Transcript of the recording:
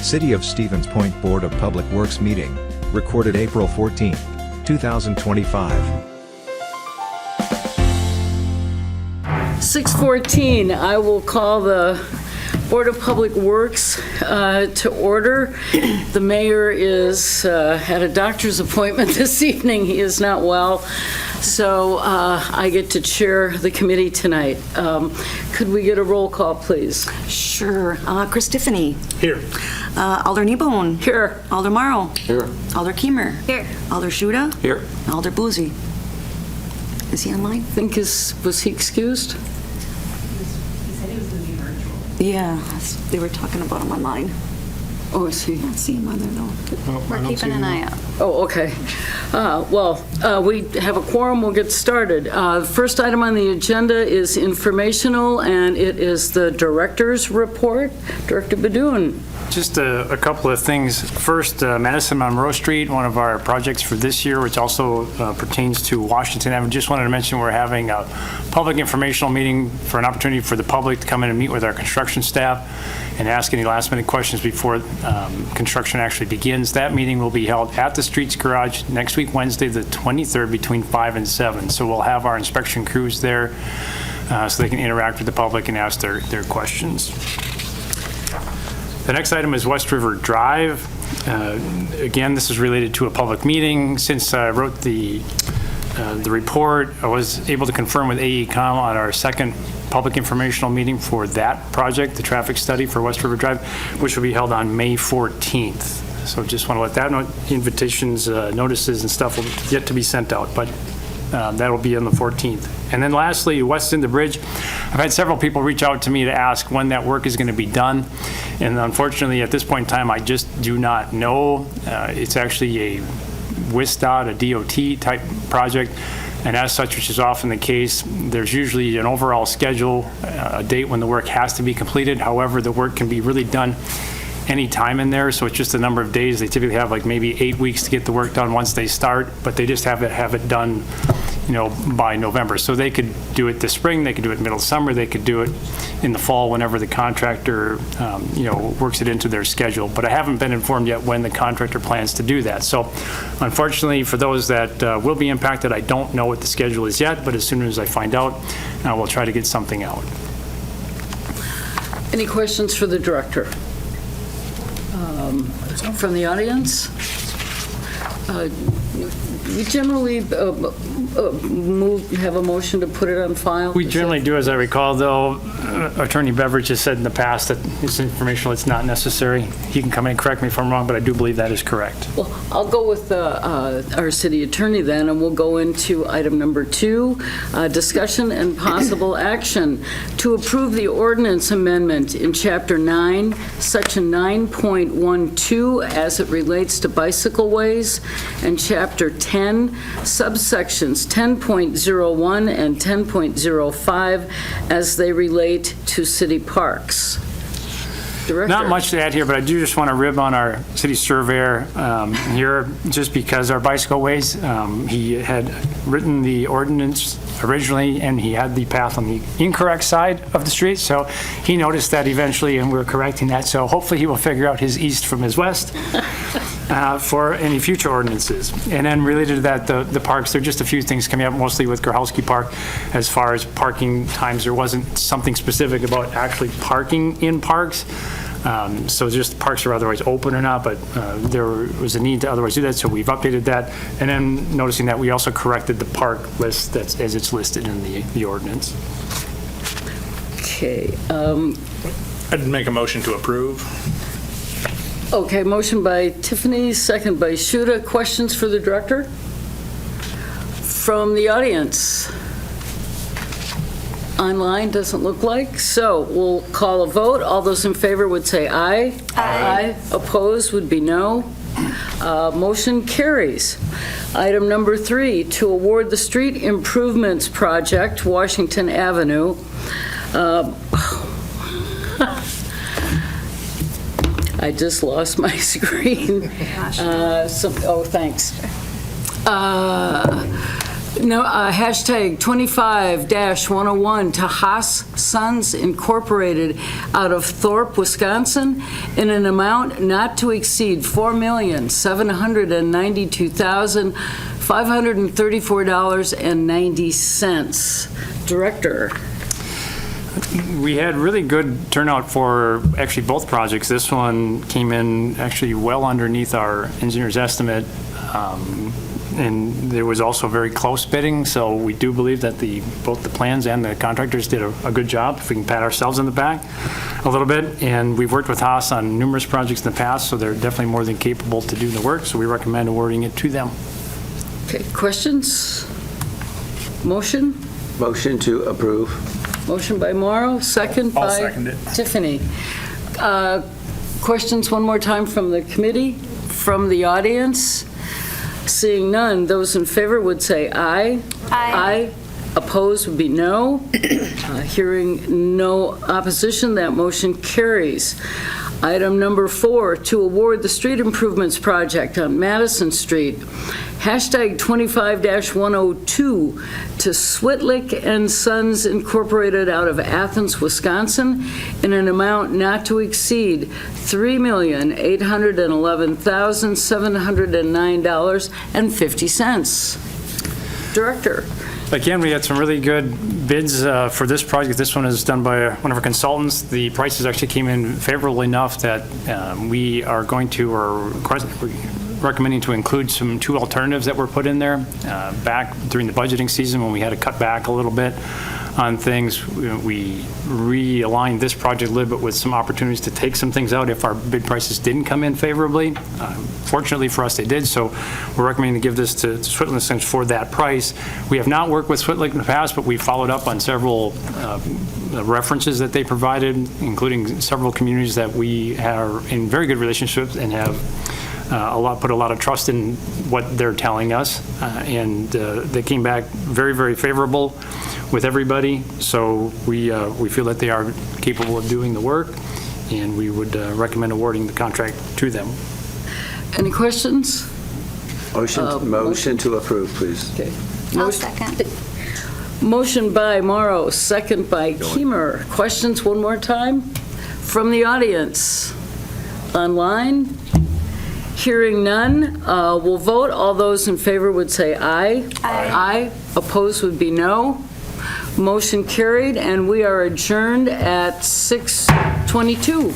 City of Stevens Point Board of Public Works meeting, recorded April 14, 2025. 6:14, I will call the Board of Public Works to order. The mayor is at a doctor's appointment this evening. He is not well, so I get to chair the committee tonight. Could we get a roll call, please? Sure. Chris Tiffany. Here. Alder Kneebone. Here. Alder Morrow. Here. Alder Keemer. Here. Alder Shuda. Here. Alder Boozy. Is he online? Was he excused? Yeah, they were talking about him online. Oh, is he? I don't see him on there though. We're keeping an eye out. Oh, okay. We have a quorum. We'll get started. First item on the agenda is informational, and it is the director's report. Director Badoon. Just a couple of things. First, Madison Monroe Street, one of our projects for this year, which also pertains to Washington Avenue. Just wanted to mention we're having a public informational meeting for an opportunity for the public to come in and meet with our construction staff and ask any last-minute questions before construction actually begins. That meeting will be held at the Streets Garage next week, Wednesday, the 23rd, between 5 and 7. So we'll have our inspection crews there so they can interact with the public and ask their questions. The next item is West River Drive. Again, this is related to a public meeting. Since I wrote the report, I was able to confirm with AECom on our second public informational meeting for that project, the traffic study for West River Drive, which will be held on May 14th. So just want to let that know. Invitations, notices and stuff will yet to be sent out, but that'll be on the 14th. And then lastly, West Zinda Bridge. I've had several people reach out to me to ask when that work is going to be done. And unfortunately, at this point in time, I just do not know. It's actually a WISDOT, a DOT type project. And as such, which is often the case, there's usually an overall schedule, a date when the work has to be completed. However, the work can be really done any time in there, so it's just a number of days. They typically have like maybe 8 weeks to get the work done once they start, but they just have it done, by November. So they could do it this spring, they could do it middle of summer, they could do it in the fall whenever the contractor, works it into their schedule. But I haven't been informed yet when the contractor plans to do that. So unfortunately, for those that will be impacted, I don't know what the schedule is yet, but as soon as I find out, we'll try to get something out. Any questions for the director? From the audience? We generally have a motion to put it on file? We generally do, as I recall, though. Attorney Beveridge has said in the past that it's informational, it's not necessary. He can come in and correct me if I'm wrong, but I do believe that is correct. Well, I'll go with our city attorney then, and we'll go into item number 2, discussion and possible action to approve the ordinance amendment in Chapter 9, Section 9.12, as it relates to bicycle ways, and Chapter 10, subsections 10.01 and 10.05, as they relate to city parks. Director. Not much to add here, but I do just want to rib on our city surveyor here, just because our bicycle ways, he had written the ordinance originally, and he had the path on the incorrect side of the street, so he noticed that eventually, and we're correcting that, so hopefully he will figure out his east from his west for any future ordinances. And then related to that, the parks, there are just a few things coming up, mostly with Grahowski Park. As far as parking times, there wasn't something specific about actually parking in parks. So just parks are otherwise open or not, but there was a need to otherwise do that, so we've updated that. And then noticing that we also corrected the park list that's as it's listed in the ordinance. Okay. I'd make a motion to approve. Okay, motion by Tiffany, second by Shuda. Questions for the director? From the audience? Online, doesn't look like. So we'll call a vote. All those in favor would say aye. Aye. Opposed would be no. Motion carries. Item number 3, to award the street improvements project, Washington Avenue. I just lost my screen. Thanks. No, hashtag 25-101 to Haas Sons Incorporated out of Thorp, Wisconsin, in an amount not to exceed $4,792,534.90. Director. We had really good turnout for actually both projects. This one came in actually well underneath our engineer's estimate. And there was also very close bidding, so we do believe that both the plans and the contractors did a good job, if we can pat ourselves in the back a little bit. And we've worked with Haas on numerous projects in the past, so they're definitely more than capable to do the work, so we recommend awarding it to them. Okay, questions? Motion? Motion to approve. Motion by Morrow, second I'll by second it. Tiffany. Questions one more time from the committee, from the audience? Seeing none, those in favor would say aye. Aye. Opposed would be no. Hearing no opposition, that motion carries. Item number 4, to award the street improvements project on Madison Street, hashtag 25-102 to Switlick Sons Incorporated out of Athens, Wisconsin, in an amount not to exceed $3,811,709.50. Director. Again, we had some really good bids for this project. This one is done by one of our consultants. The prices actually came in favorably enough that we are going to, or recommending to include two alternatives that were put in there. Back during the budgeting season when we had to cut back a little bit on things, we realigned this project a little bit with some opportunities to take some things out if our bid prices didn't come in favorably. Fortunately for us, they did, so we're recommending to give this to Switlick Sons for that price. We have not worked with Switlick in the past, but we followed up on several references that they provided, including several communities that we are in very good relationships and have put a lot of trust in what they're telling us, and they came back very, very favorable with everybody. So we feel that they are capable of doing the work, and we would recommend awarding the contract to them. Any questions? Motion to approve, please. Okay. I'll second. Motion by Morrow, second by Keemer. Questions one more time from the audience? Online? Hearing none, we'll vote. All those in favor would say aye. Aye. Opposed would be no. Motion carried, and we are adjourned at 6:22.